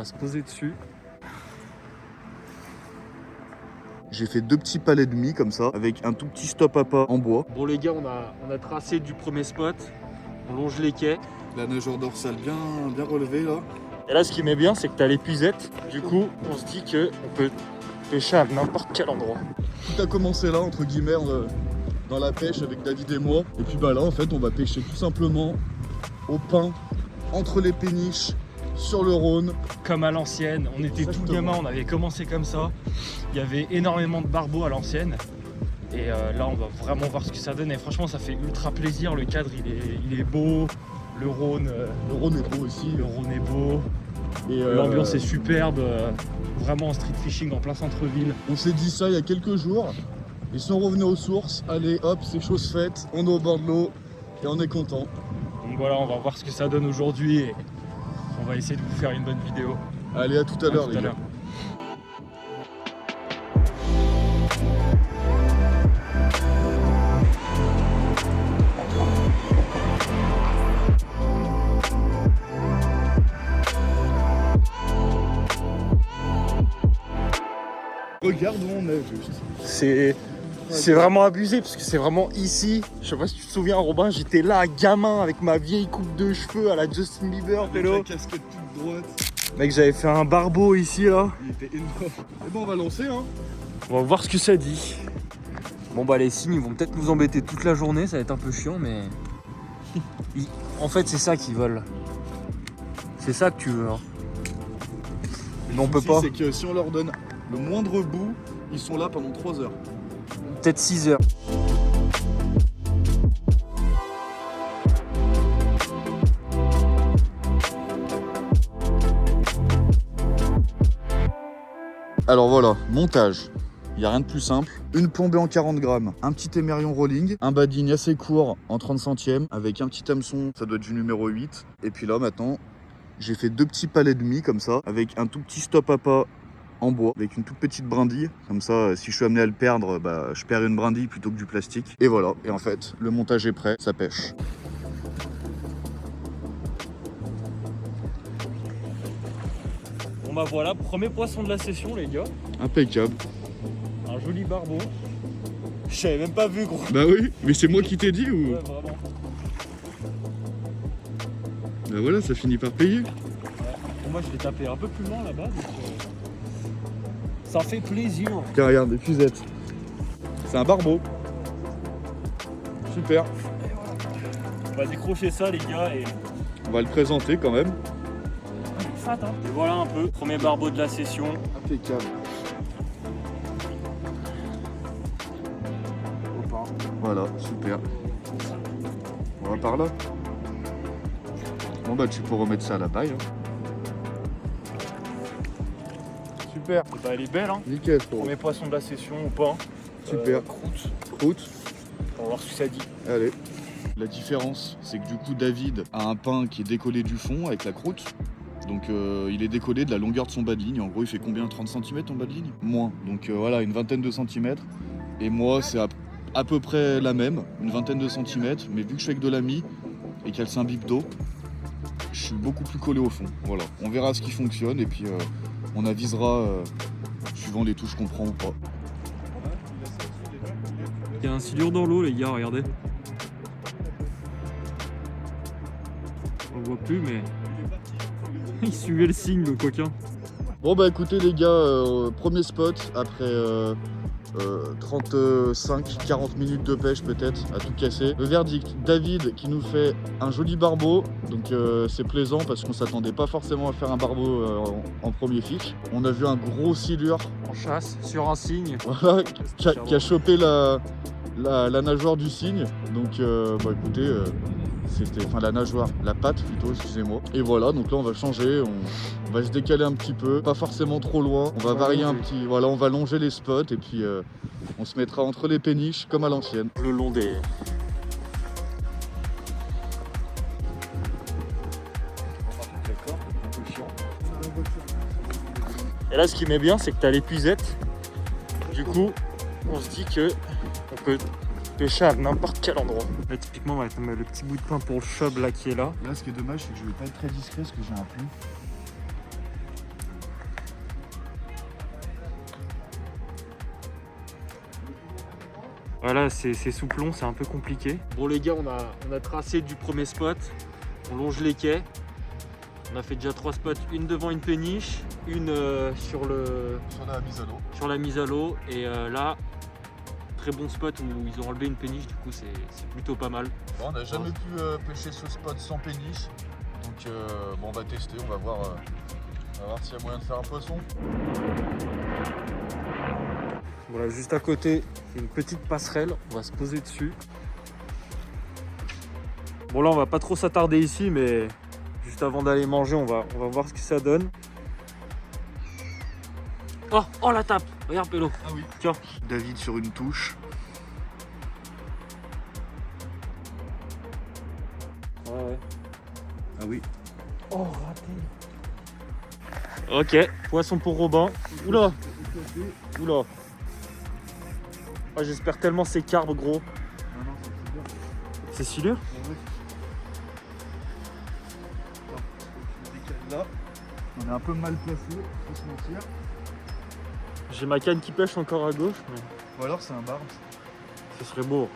va se poser dessus. J'ai fait 2 petits palets de mie comme ça, avec un tout petit stop à pas en bois. Bon les gars, on a tracé du premier spot, on longe les quais. La nageure dorsale bien relevée là. Et là ce qui m'est bien, c'est que t'as l'épuisette. Du coup, on se dit qu'on peut pêcher à n'importe quel endroit. Tout a commencé là, entre guillemets, dans la pêche avec David et moi. Et puis bah là, en fait, on va pêcher tout simplement au pain, entre les péniches, sur le Rhône. Comme à l'ancienne, on était tout gamin, on avait commencé comme ça. Il y avait énormément de barbeaux à l'ancienne. Et là, on va vraiment voir ce que ça donne. Et franchement, ça fait ultra plaisir. Le cadre, il est beau. Le Rhône est beau aussi. Le Rhône est beau. Et l'ambiance est superbe. Vraiment en street fishing en plein centre-ville. On s'est dit ça il y a quelques jours. Et si on revenait aux sources, allez hop, c'est chose faite. On est au bord de l'eau et on est content. Donc voilà, on va voir ce que ça donne aujourd'hui. Et on va essayer de vous faire une bonne vidéo. Allez, à tout à l'heure les gars. Regarde où on est juste. C'est vraiment abusé parce que c'est vraiment ici. Je sais pas si tu te souviens Robin, j'étais là gamin avec ma vieille coupe de cheveux à la Justin Bieber. Avec la casquette toute droite. Mec, j'avais fait un barbeau ici là. Il était énorme. Et bon, on va lancer hein. On va voir ce que ça dit. Bon bah les signes ils vont peut-être nous embêter toute la journée, ça va être un peu chiant mais... En fait c'est ça qu'ils veulent. C'est ça que tu veux hein. Mais on peut pas. C'est que si on leur donne le moindre bout, ils sont là pendant 3 heures. Peut-être 6 heures. Alors voilà, montage. Il n'y a rien de plus simple. Une plombée en 40 grammes, un petit émerion rolling, un bading assez court en 30 centièmes avec un petit hameçon, ça doit être du numéro 8. Et puis là maintenant, j'ai fait 2 petits palets de mie comme ça avec un tout petit stop à pas en bois avec une toute petite brindille. Comme ça, si je suis amené à le perdre, bah, je perds une brindille plutôt que du plastique. Et voilà, et en fait, le montage est prêt, ça pêche. Bon bah voilà, premier poisson de la session les gars. Impeccable. Un joli barbeau. Je t'avais même pas vu gros. Bah oui, mais c'est moi qui t'ai dit ou... Ouais vraiment. Bah voilà, ça finit par payer. Ouais. Moi je l'ai tapé un peu plus loin là-bas donc ça fait plaisir. Tiens regarde, des fusettes. C'est un barbeau. Super. On va décrocher ça les gars et... On va le présenter quand même. Fat hein. Et voilà un peu, premier barbeau de la session. Impeccable. Voilà, super. On va par là. Bon bah tu peux remettre ça à la paille. Hein. Super. Et bah elle est belle hein. Nickel. Premier poisson de la session au pain. Super. Croûte. On va voir ce que ça dit. Allez. La différence, c'est que du coup David a un pain qui est décollé du fond avec la croûte. Donc il est décollé de la longueur de son bas de ligne. En gros il fait combien, 30 cm en bas de ligne? Moins. Donc voilà, une vingtaine de centimètres. Et moi c'est à peu près la même, une vingtaine de centimètres. Mais vu que je fais avec de la mie et qu'elle s'imbibe d'eau, je suis beaucoup plus collé au fond. Voilà, on verra ce qui fonctionne et puis on avisera suivant les touches qu'on prend ou pas. Il y a un silure dans l'eau les gars, regardez. On le voit plus mais... Il suivait le signe le coquin. Bon bah écoutez les gars, premier spot après 35-40 minutes de pêche peut-être à tout casser. Le verdict, David qui nous fait un joli barbeau, donc c'est plaisant parce qu'on s'attendait pas forcément à faire un barbeau en premier fiche. On a vu un gros silure En chasse, sur un cygne. voilà, qui a chopé la nageoire du cygne, donc bah écoutez... C'était, enfin la nageoire, la patte plutôt, excusez-moi. Et voilà, donc là on va changer, on va se décaler un petit peu, pas forcément trop loin. On va varier un petit, voilà, on va longer les spots et puis on se mettra entre les péniches comme à l'ancienne. Le long des... Et là ce qui m'est bien c'est que tu as l'épuisette. Du coup on se dit que on peut pêcher à n'importe quel endroit. Là typiquement on va mettre le petit bout de pain pour le chub là qui est là. Là ce qui est dommage c'est que je vais pas être très discret parce que j'ai un plomb. Voilà, c'est souplon, c'est un peu compliqué. Bon les gars, on a tracé du premier spot. On longe les quais. On a fait déjà 3 spots, une devant une péniche, une sur la mise à l'eau. Et là, très bon spot où ils ont enlevé une péniche, du coup c'est plutôt pas mal. Bon, on n'a jamais pu pêcher ce spot sans péniche. Donc bon, on va tester, on va voir s'il y a moyen de faire un poisson. Voilà, juste à côté, une petite passerelle, on va se poser dessus. Bon là on va pas trop s'attarder ici, mais juste avant d'aller manger, on va voir ce que ça donne. Oh la tape, regarde Pélo. Ah oui. Tiens. David sur une touche. Ouais. Ah oui. Oh raté. Ok, poisson pour Robin. Oula. Ah, j'espère tellement c'est carbe gros. Non, C'est silure. Là, on est un peu mal placé, faut se mentir. J'ai ma canne qui pêche encore à gauche, mais Ou alors c'est un barbe. ce serait beau.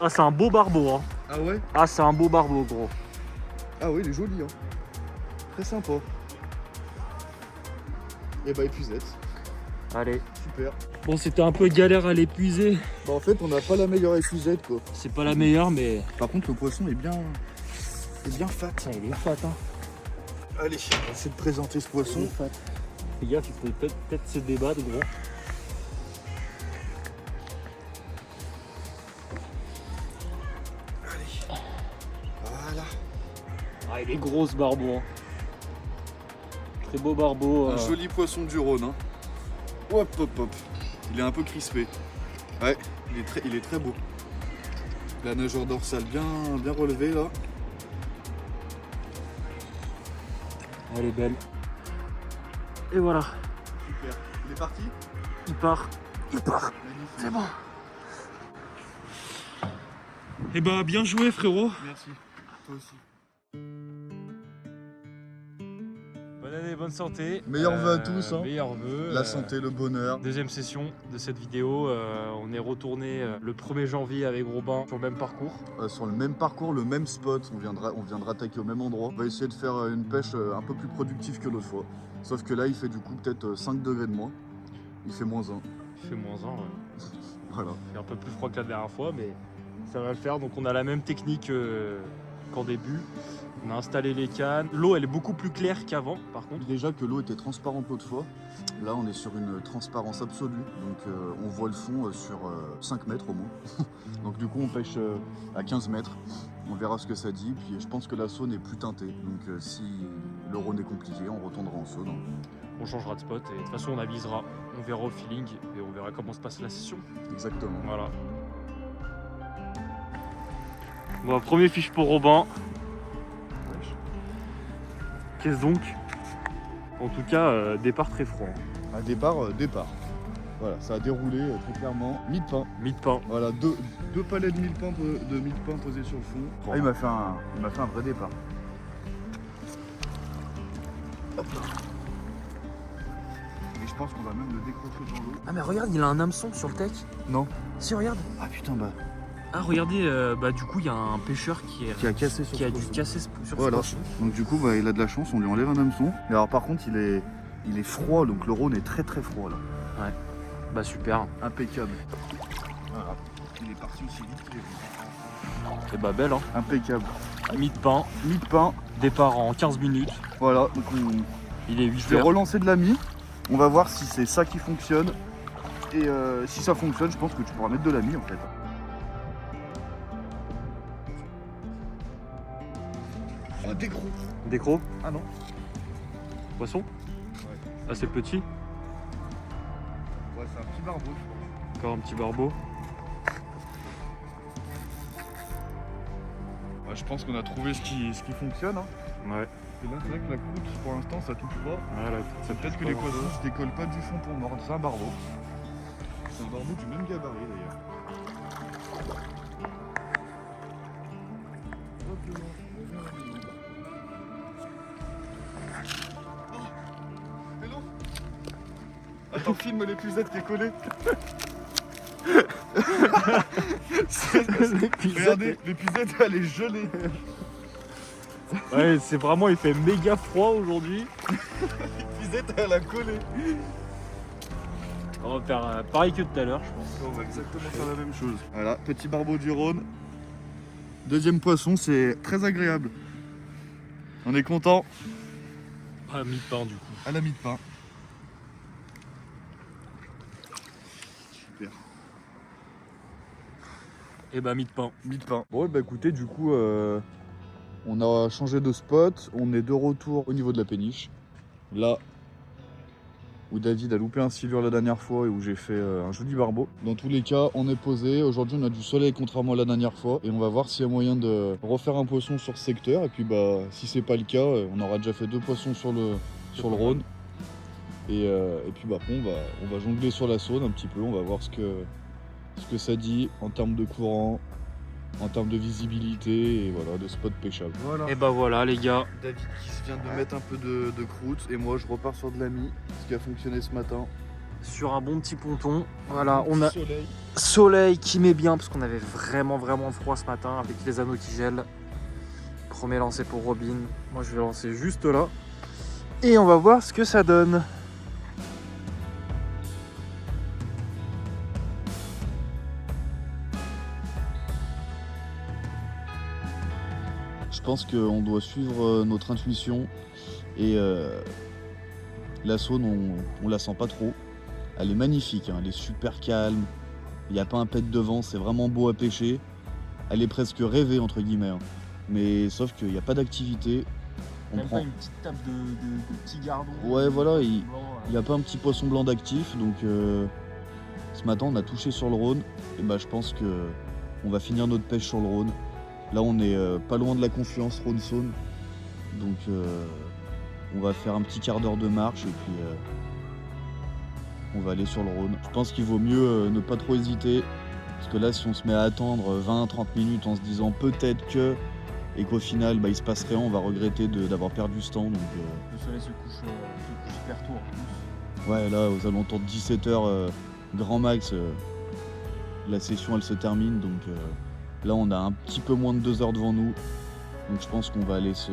Ah, c'est un beau barbeau, hein. Ah ouais? Ah, c'est un beau barbeau, gros. Ah oui, il est joli, hein. Très sympa. Et bah épuisette. Allez. Super. Bon, c'était un peu galère à l'épuiser. Bah en fait, on n'a pas la meilleure épuisette quoi. C'est pas la meilleure, mais... Par contre, le poisson est bien fat. Ça, il est fat, hein. Allez, on va essayer de présenter ce poisson. Fat. Fais gaffe, il faut peut-être se débattre, gros. Allez. Voilà. Ah, il est gros ce barbeau. Hein. Très beau barbeau. Un joli poisson du Rhône. Hein. Hop, hop, hop. Il est un peu crispé. Ouais, il est très beau. La nageure dorsale bien relevée là. Elle est belle. Et voilà. Super. Il est parti? Il part. Magnifique. C'est bon. Eh bah, bien joué, frérot. Merci. Toi aussi. Bonne année, bonne santé. Meilleurs vœux à tous, hein. Meilleurs vœux. La santé, le bonheur. Deuxième session de cette vidéo. On est retourné le 1er janvier avec Robin sur le même parcours. Sur le même parcours, le même spot, on viendra attaquer au même endroit. On va essayer de faire une pêche un peu plus productive que l'autre fois. Sauf que là, il fait du coup peut-être 5 degrés de moins. Il fait -1. Il fait -1, ouais. Voilà. Il fait un peu plus froid que la dernière fois, mais ça va le faire. Donc on a la même technique qu'en début. On a installé les cannes. L'eau, elle est beaucoup plus claire qu'avant, par contre. Déjà que l'eau était transparente l'autre fois. Là, on est sur une transparence absolue. Donc on voit le fond sur 5 mètres au moins. Donc du coup, on pêche à 15 mètres. On verra ce que ça dit. Puis je pense que la Saône est plus teintée. Donc si le Rhône est compliqué, on retournera en Saône. On changera de spot et de toute façon on avisera, on verra au feeling et on verra comment se passe la session. Exactement. Voilà. Bon, premier fiche pour Robin. Qu'est-ce donc? En tout cas, départ très franc. Un départ. Voilà, ça a déroulé très clairement. Mie de pain. Mie de pain. Voilà, deux palais de mie de pain posés sur le fond. Ah, il m'a fait un vrai départ. Hop là. Et je pense qu'on va même le décrocher dans l'eau. Ah mais regarde, il a un hameçon sur le tech. Non. Si, regarde. Ah putain, bah. Ah regardez, bah du coup il y a un pêcheur qui a cassé sur qui a ce dû poisson. casser sur Voilà. ce poisson. Donc du coup, bah, il a de la chance, on lui enlève un hameçon. Et alors par contre, il est froid, donc le Rhône est très très froid là. Ouais. Bah super. Impeccable. Voilà. Il est parti aussi vite qu'il est venu. Et bah belle hein. Impeccable. Mie de pain. Mie de pain. Départ en 15 minutes. Voilà. Donc Il est 8 je vais relancer de la mie. On va voir si c'est ça qui fonctionne. Et si ça fonctionne, je pense que tu pourras mettre de la mie en fait. Ah, des gros. Décro. Ah non. Poisson. Ouais. Ah c'est le petit. Ouais, c'est un petit barbeau, je pense. Encore un petit barbeau. Ouais, je pense qu'on a trouvé ce qui fonctionne. Hein. Ouais. Et là, c'est vrai que la croûte, pour l'instant, ça touche pas. Voilà. C'est peut-être que les poissons se décollent pas du fond pour mordre. C'est un barbeau. C'est un barbeau du même gabarit d'ailleurs. Attends, filme l'épuisette qui est collée. Regardez, l'épuisette elle est gelée. Ouais, c'est vraiment, il fait méga froid aujourd'hui. L'épuisette elle a collé. On va faire pareil que tout à l'heure, je pense. On va exactement faire la même chose. Voilà, petit barbeau du Rhône. Deuxième poisson, c'est très agréable. On est content. Ah, mi-pain du coup. À la mi-de-pain. Super. Et bah mi-pain. Mi-de-pain. Bon, bah écoutez, du coup, on a changé de spot. On est de retour au niveau de la péniche. Là où David a loupé un silure la dernière fois et où j'ai fait un joli barbeau. Dans tous les cas, on est posé. Aujourd'hui, on a du soleil contrairement à la dernière fois. Et on va voir s'il y a moyen de refaire un poisson sur ce secteur. Et puis, bah, si c'est pas le cas, on aura déjà fait 2 poissons sur le Rhône. Et puis, bah, on va jongler sur la Saône un petit peu. On va voir ce que ça dit en termes de courant, en termes de visibilité et voilà, de spots pêchables. Voilà. Et bah voilà les gars. David qui vient de mettre un peu de croûte et moi je repars sur de la mie, ce qui a fonctionné ce matin. Sur un bon petit ponton. Voilà, on a Soleil. soleil qui met bien parce qu'on avait vraiment froid ce matin avec les anneaux qui gèlent. Premier lancer pour Robin. Moi je vais lancer juste là. Et on va voir ce que ça donne. Je pense qu'on doit suivre notre intuition et la Saône on la sent pas trop. Elle est magnifique, hein, elle est super calme, il n'y a pas un pet de vent, c'est vraiment beau à pêcher. Elle est presque rêvée entre guillemets, hein. Mais sauf qu'il n'y a pas d'activité. Même pas une petite tape de petit gardon. Ouais voilà, il blanc, n'y a pas un petit poisson blanc d'actif, donc ce matin on a touché sur le Rhône et bah je pense que on va finir notre pêche sur le Rhône. Là on est pas loin de la confluence Rhône-Saône, donc on va faire un petit quart d'heure de marche et puis on va aller sur le Rhône. Je pense qu'il vaut mieux ne pas trop hésiter, parce que là si on se met à attendre 20-30 minutes en se disant peut-être que, et qu'au final bah, il se passe rien, on va regretter d'avoir perdu ce temps. Donc, le soleil se couche hyper tôt en plus. Ouais là aux alentours de 17h grand max, la session elle se termine, donc là on a un petit peu moins de 2 heures devant nous, donc je pense qu'on va aller se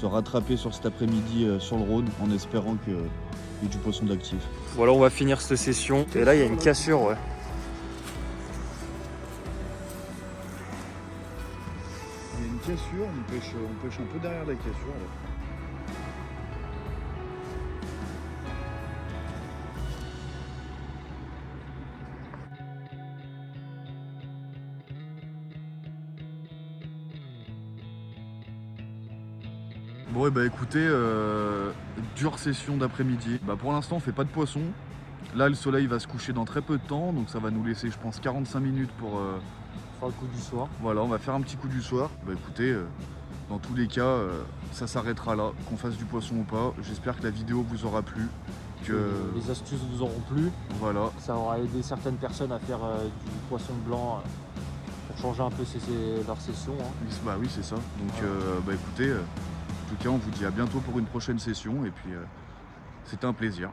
rattraper sur cet après-midi sur le Rhône en espérant qu'il y ait du poisson d'actif. Voilà, on va finir cette session. Et là il y a une cassure, ouais. Il y a une cassure, on pêche un peu derrière la cassure là. Bon et bah écoutez, dure session d'après-midi. Bah pour l'instant on fait pas de poisson. Là le soleil va se coucher dans très peu de temps, donc ça va nous laisser je pense 45 minutes pour Faire le coup du soir. voilà, on va faire un petit coup du soir. Bah écoutez, dans tous les cas, ça s'arrêtera là, qu'on fasse du poisson ou pas. J'espère que la vidéo vous aura plu. Que Les astuces vous auront plu. voilà. Ça aura aidé certaines personnes à faire du poisson blanc pour changer un peu leur session. Hein. Bah oui c'est ça. Donc bah écoutez, en tout cas on vous dit à bientôt pour une prochaine session et puis c'était un plaisir.